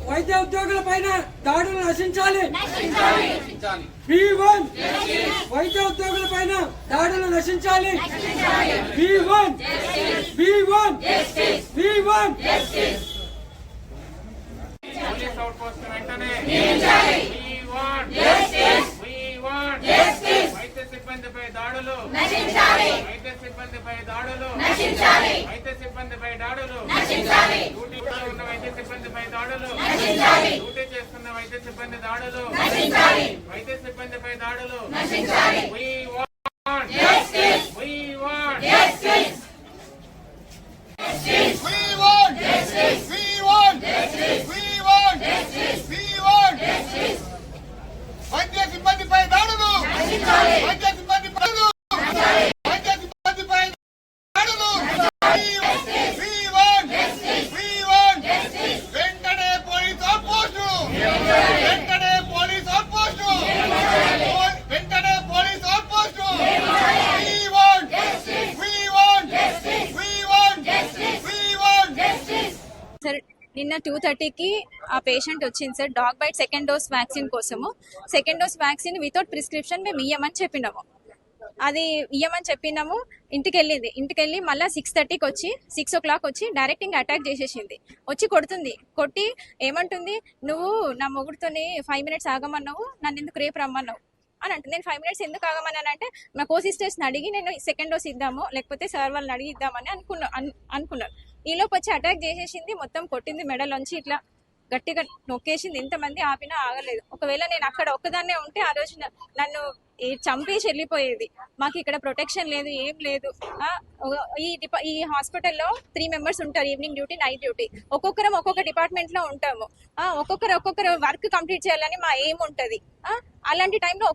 వైద్య ఉద్యోగుల పైన దాడులు నశించాలి. వైద్య ఉద్యోగుల పైన దాడులు నశించాలి. వైద్య సిబ్బందిపై దాడులు, వైద్య సిబ్బందిపై దాడులు, వైద్య సిబ్బందిపై దాడులు, డ్యూటీలో ఉన్న వైద్య సిబ్బందిపై దాడులు, డ్యూటీ చేస్తున్న వైద్య సిబ్బంది దాడులు, వైద్య సిబ్బందిపై దాడులు. We want justice. We want justice. We want justice. We want justice. We want justice. We want justice. వైద్య సిబ్బందిపై దాడులు, వైద్య సిబ్బందిపై దాడులు, వైద్య సిబ్బందిపై దాడులు. We want justice. We want justice. వెంటనే పోలీస్ అవుట్‌పోస్ట్, వెంటనే పోలీస్ అవుట్‌పోస్ట్, వెంటనే police outpost. We want justice. We want justice. We want justice. We want justice. Sir నిన్న 2:30కి ఆ పేషెంట్ వచ్చింది sir, dog bite second dose vaccine కోసము. Second dose vaccine without prescription మేము ఇయ్యమని చెప్పినాము. అది ఇయ్యమని చెప్పినాము. ఇంటికి వెళ్ళి మళ్ళీ 6:30కి వచ్చి 6 o'clock వచ్చి డైరెక్ట్ ఇంకా అటాక్ చేసేసింది. వచ్చి కొట్టి ఏమంటుంది, నువ్వు నా మొగుడుతోని 5 minutes ఆగమన్నావు, నన్ను ఎందుకు రేపు రమ్మన్నావు అని అంటే, నేను 5 minutes ఎందుకు ఆగమన్నాను అంటే మా కో సిస్టర్స్ని అడిగి నేను సెకండ్ డోస్ ఇద్దాము, లేకపోతే సార్ వాళ్ళని అడిగి ఇద్దామని అనుకున్నాను. ఈలోపు వచ్చి అటాక్ చేసేసింది, మొత్తం కొట్టింది, మెడలోంచి ఇట్లా గట్టిగా నొక్కేసింది. ఇంతమంది ఆపినా ఆగలేదు. ఒకవేళ నేను అక్కడ ఒక్కదాన్నే ఉంటే ఆ రోజు నన్ను చంపేసి వెళ్ళిపోయేది. మాకు ఇక్కడ ప్రొటెక్షన్ లేదు, ఏం లేదు. ఈ హాస్పిటల్లో 3 members ఉంటారు, ఈవినింగ్ డ్యూటీ, నైట్ డ్యూటీ. ఒక్కొక్కరం ఒక్కొక్క డిపార్ట్మెంట్ లో ఉంటాము. ఒక్కొక్కరు వర్క్ కంప్లీట్ చేయాలని మా ఏం ఉంటది. అలాంటి టైంలో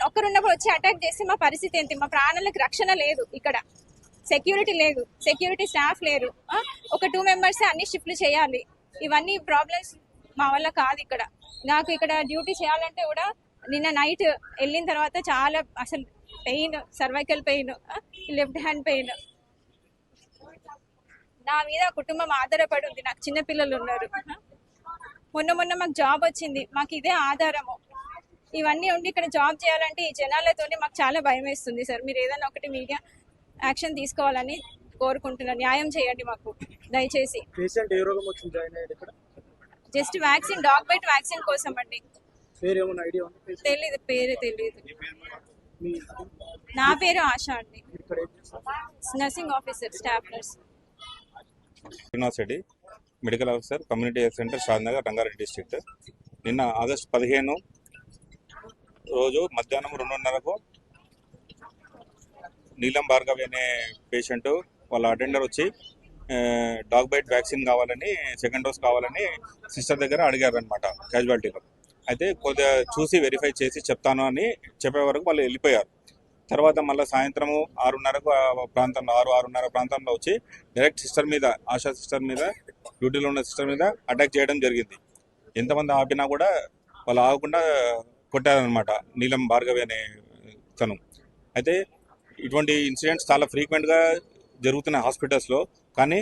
ఒక్కరున్నప్పుడు వచ్చి అటాక్ చేస్తే మా పరిస్థితి ఏంటి? మా ప్రాణాలకు రక్షణ లేదు, ఇక్కడ సెక్యూరిటీ లేదు, సెక్యూరిటీ స్టాఫ్ లేరు. ఒక 2 members అన్ని షిఫ్ట్లు చేయాలి. ఇవన్నీ ప్రాబ్లమ్స్ మా వల్ల కాదు. నాకు ఇక్కడ డ్యూటీ చేయాలంటే కూడా నిన్న నైట్ వెళ్ళిన తర్వాత చాలా అసలు pain, cervical pain, left hand pain. నా మీద కుటుంబం ఆధారపడి ఉంది, నాకు చిన్నపిల్లలు ఉన్నారు. మొన్న మాకు జాబ్ వచ్చింది, మాకు ఇదే ఆధారము. ఇవన్నీ ఉండి ఇక్కడ జాబ్ చేయాలంటే ఈ జనాలతోనే మాకు చాలా భయం వేస్తుంది సార్. మీరు ఏదైనా ఒకటి మీడియా యాక్షన్ తీసుకోవాలని కోరుకుంటున్నాను. న్యాయం చేయండి మాకు దయచేసి. Just vaccine, dog bite vaccine కోసం అండి. పేరు తెలియదు. నా పేరు ఆశా అండి, nursing officer, staff nurse. Srinivas Reddy, medical officer, community health centre, Shadnagar, Rangareddy district. నిన్న ఆగస్టు 15 రోజు మధ్యాహ్నం 2:30కు నీలం భార్గవి అనే పేషెంట్ వాళ్ళ అటెండర్ వచ్చి డాగ్ బైట్ వ్యాక్సిన్ కావాలని, సెకండ్ డోస్ కావాలని సిస్టర్ దగ్గర అడిగారు అనమాట, క్యాజువాలిటీలో. అయితే కొద్దిగా చూసి వెరిఫై చేసి చెప్తాను అని చెప్పే వరకు వాళ్ళు వెళ్ళిపోయారు. తర్వాత మళ్ళీ సాయంత్రము 6:30 ప్రాంతంలో, 6:30 ప్రాంతంలో వచ్చి డైరెక్ట్ సిస్టర్ మీద, ఆశా సిస్టర్ మీద, డ్యూటీలో ఉన్న సిస్టర్ మీద అటాక్ చేయడం జరిగింది. ఎంతమంది ఆపినా కూడా వాళ్ళు ఆగకుండా కొట్టారనమాట, నీలం భార్గవి అనే తను. అయితే ఇటువంటి ఇన్సిడెంట్స్ చాలా ఫ్రీక్వెంట్గా జరుగుతున్నాయి హాస్పిటల్స్లో. కానీ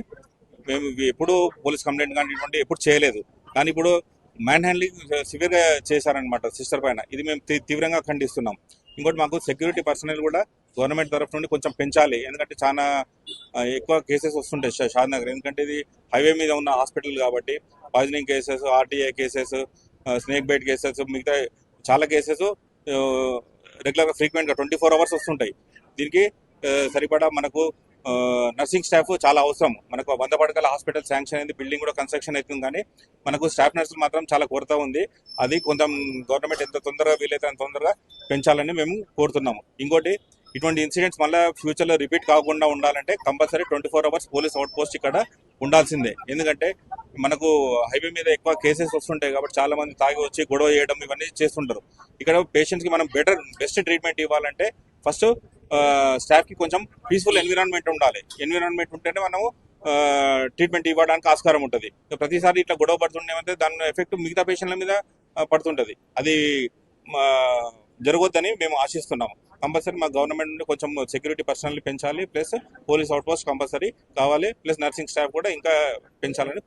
మేము ఎప్పుడు పోలీస్ కంప్లైంట్ కానీ ఇటువంటి ఎప్పుడు చేయలేదు. కానీ ఇప్పుడు మ్యాన్ హ్యాండ్లింగ్ సివియర్గా చేశారనమాట సిస్టర్ పైన. ఇది మేము తీవ్రంగా ఖండిస్తున్నాం. ఇంకోటి, మాకు సెక్యూరిటీ పర్సనల్ కూడా గవర్నమెంట్ తరఫు నుండి కొంచెం పెంచాలి. ఎందుకంటే చాలా ఎక్కువ కేసెస్ వస్తుంటాయి షాద్నగర్. ఎందుకంటే ఇది హైవే మీద ఉన్న హాస్పిటల్ కాబట్టి poisoning cases, RTA cases, snake bite cases, మిగతా చాలా కేసెస్ రెగ్యులర్గా ఫ్రీక్వెంట్గా 24 hours వస్తుంటాయి. దీనికి సరిపడా మనకు నర్సింగ్ స్టాఫ్ చాలా అవసరం. మనకు 100 పడకల హాస్పిటల్ శాంక్షన్ అయింది, బిల్డింగ్ కూడా కన్స్ట్రక్షన్ అవుతుంది. కానీ మనకు స్టాఫ్ నర్సులు మాత్రం చాలా కొరత ఉంది. అది కొంచెం గవర్నమెంట్ ఎంత తొందరగా వీలైతే అంత తొందరగా పెంచాలని మేము కోరుతున్నాము. ఇంకోటి, ఇటువంటి ఇన్సిడెంట్స్ మళ్ళీ ఫ్యూచర్లో రిపీట్ కాకుండా ఉండాలంటే compulsory 24 hours police out post ఇక్కడ ఉండాల్సిందే. ఎందుకంటే మనకు హైవే మీద ఎక్కువ కేసెస్ వస్తుంటాయి కాబట్టి చాలా మంది తాగి వచ్చి గొడవ చేయడం ఇవన్నీ చేస్తుంటారు. ఇక్కడ పేషెంట్స్కి మనం బెస్ట్ ట్రీట్మెంట్ ఇవ్వాలంటే ఫస్ట్ స్టాఫ్కి కొంచెం పీస్ఫుల్ ఎన్విరాన్మెంట్ ఉండాలి. ఎన్విరాన్మెంట్ ఉంటేనే మనము ట్రీట్మెంట్ ఇవ్వడానికి ఆస్కారం ఉంటుంది. ప్రతిసారి ఇట్లా గొడవ పడుతుండేమంటే దాని ఎఫెక్ట్ మిగతా పేషెంట్ల మీద పడుతుంటుంది. అది జరగొద్దని మేము ఆశిస్తున్నాము. కంపల్సరీ మా గవర్నమెంట్ నుండి కొంచెం సెక్యూరిటీ పర్సనల్ పెంచాలి, plus police out post compulsory కావాలి, ప్లస్ నర్సింగ్ స్టాఫ్ కూడా ఇంకా పెంచాలని